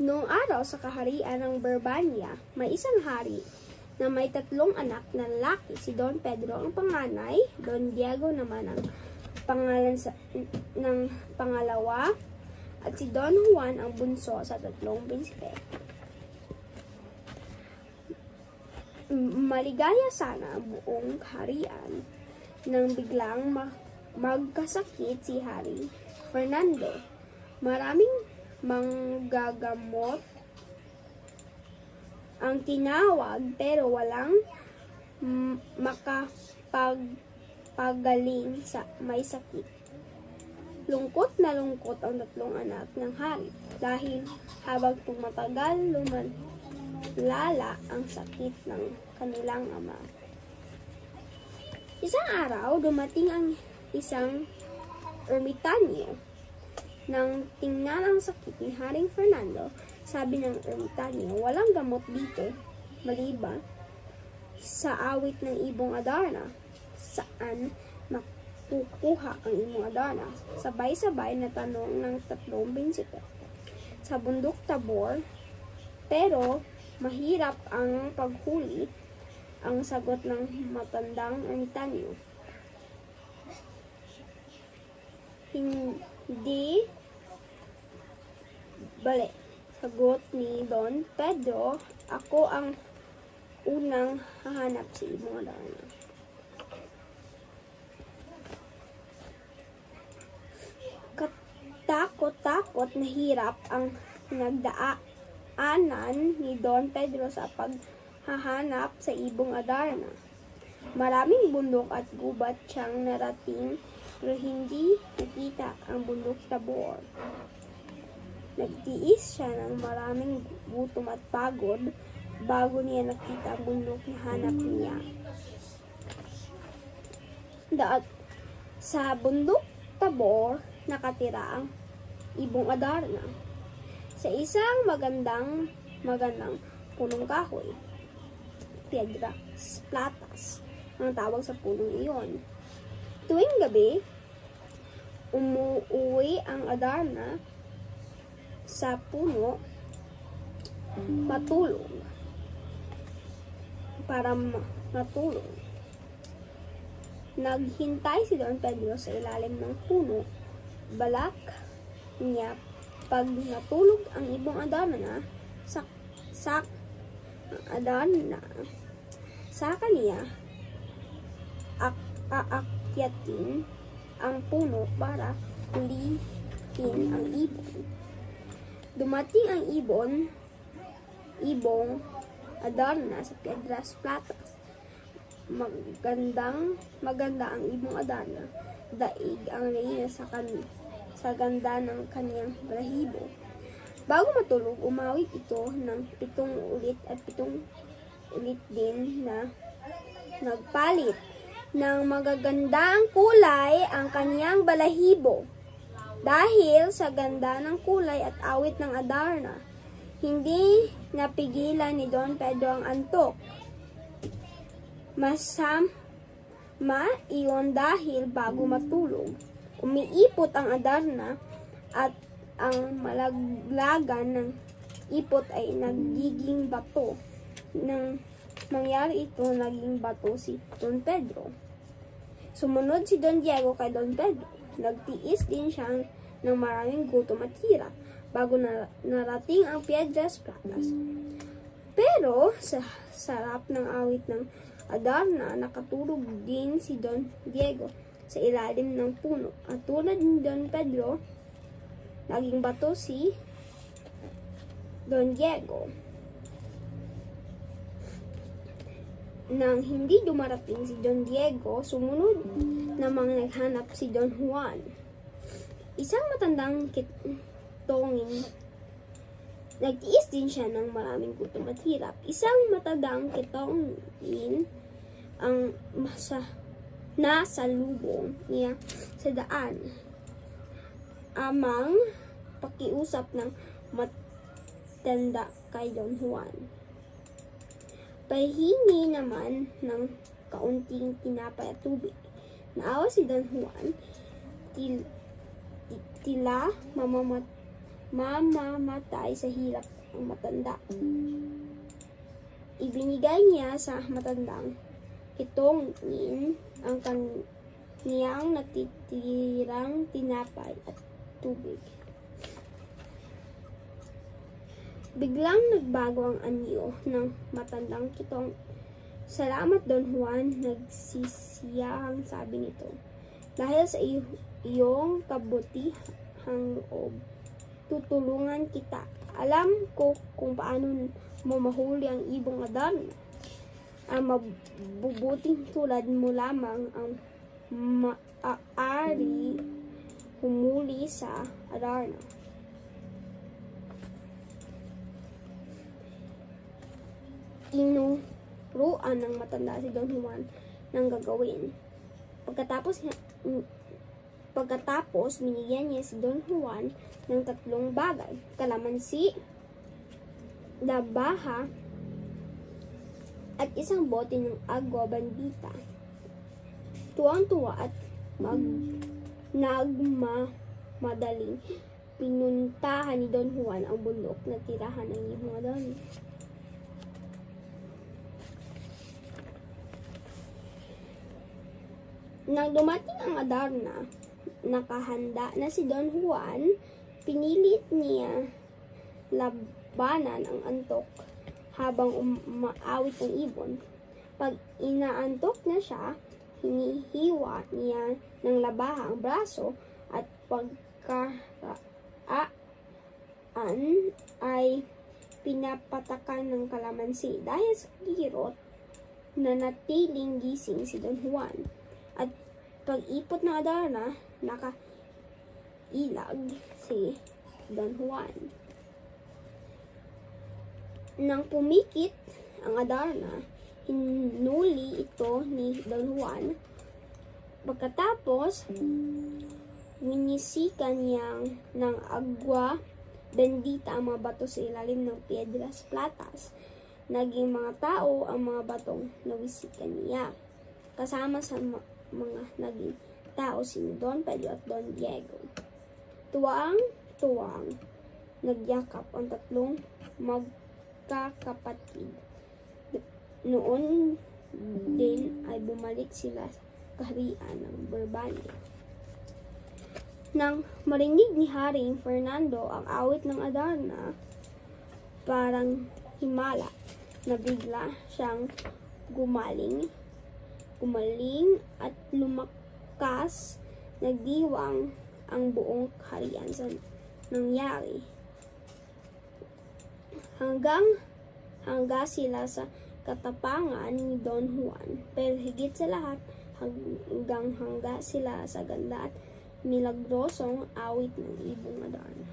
Noong araw sa kaharian ng Berbania, may isang hari na may 3 anak na lalaki. Si Don Pedro ang panganay, Don Diego naman ang pangalan ng pangalawa, at si Don Juan ang bunso sa 3 prinsipe. Maligaya sana ang buong kaharian nang biglang magkasakit si Hari Fernando. Maraming manggagamot ang tinawag pero walang makapagpagaling sa may sakit. Lungkot na lungkot ang 3 anak ng hari dahil habang tumatagal lumalala ang sakit ng kanilang ama. Isang araw, dumating ang isang ermitanyo. Nang tingnan ang sakit ni Haring Fernando, sabi ng ermitanyo, walang gamot dito maliban sa awit ng ibong Adarna. Saan makukuha ang ibong Adarna? Sabay-sabay na tanong ng 3 prinsipe. Sa bundok Tabor, pero mahirap ang paghuli, ang sagot ng matandang ermitanyo. Hindi bale, sagot ni Don Pedro, ako ang unang hahanap sa ibong Adarna. Katakot-takot na hirap ang nagdaanan ni Don Pedro sa paghahanap sa ibong Adarna. Maraming bundok at gubat siyang narating pero hindi nakita ang bundok Tabor. Nagtiis siya ng maraming gutom at pagod bago niya nakita ang bundok na hanap niya. Sa bundok Tabor, nakatira ang ibong Adarna sa isang magandang punong kahoy. Piedras Platas ang tawag sa punong iyon. Tuwing gabi, umuwi ang Adarna sa puno para matulog. Naghintay si Don Pedro sa ilalim ng puno. Balak niya pag natulog ang ibong Adarna sa kaniya aakyatin ang puno para hulihin ang ibon. Dumating ang ibong Adarna sa Piedras Platas. Maganda ang ibong Adarna. Daig ang reyna sa ganda ng kanyang balahibo. Bago matulog, umawit ito ng 7 ulit at 7 ulit din na nagpalit ng magagandang kulay ang kanyang balahibo. Dahil sa ganda ng kulay at awit ng Adarna, hindi napigilan ni Don Pedro ang antok. Masama iyon dahil bago matulog, umiipot ang Adarna at ang malaglagan ng ipot ay nagiging bato. Nang mangyari ito, naging bato si Don Pedro. Sumunod si Don Diego kay Don Pedro. Nagtiis din siya ng maraming gutom at hirap bago narating ang Piedras Platas. Pero sa sarap ng awit ng Adarna, nakatulog din si Don Diego sa ilalim ng puno. At tulad ni Don Pedro, naging bato si Don Diego. Nang hindi dumarating si Don Diego, sumunod namang naghanap si Don Juan. Isang matandang kitongin. Nagtiis din siya ng maraming gutom at hirap. Isang matandang kitongin ang nasalubong niya sa daan. Amang pakiusap ng matanda kay Don Juan. Pahingi naman ng kaunting tinapay at tubig. Naawa si Don Juan, tila mamamatay sa hirap ang matanda. Ibinigay niya sa matandang itongin ang kaniyang natitirang tinapay at tubig. Biglang nagbago ang anyo ng matandang kitong. Salamat, Don Juan, nagsisiyahang sabi nito. Dahil sa iyong kabutihang loob, tutulungan kita. Alam ko kung paano mo mahuli ang ibong Adarna. Ang mabubuting tulad mo lamang ang maaari humuli sa Adarna. Inuruan ng matanda si Don Juan ng gagawin. Pagkatapos, binigyan niya si Don Juan ng 3 bagay: kalamansi, labaha, at isang bote ng agwa bandita. Tuwang-tuwa at nagmamadaling pinuntahan ni Don Juan ang bundok na tirahan ng ibong Adarna. Nang dumating ang Adarna, nakahanda na si Don Juan, pinilit niya labanan ang antok habang umaawit ang ibon. Pag inaantok na siya, hinihiwa niya ng labaha ang braso at pagkaraan ay pinapatakan ng kalamansi. Dahil sa kirot, nanatiling gising si Don Juan. At pag-ipot ng Adarna, nakailag si Don Juan. Nang pumikit ang Adarna, hinuli ito ni Don Juan. Pagkatapos, winisikan niyang ng agwa bendita ang mga bato sa ilalim ng piedras platas. Naging mga tao ang mga batong nawisikan niya. Kasama sa mga naging tao si Don Pedro at Don Diego. Tuwang-tuwang nagyakap ang 3 magkakapatid. Noon din ay bumalik sila sa kaharian ng Brabania. Nang marinig ni Haring Fernando ang awit ng Adarna, parang himala na bigla siyang gumaling at lumakas. Nagdiwang ang buong kaharian sa nangyari. Hangga sila sa katapangan ni Don Juan. Pero higit sa lahat, hangga sila sa ganda at milagrosong awit ng ibong Adarna.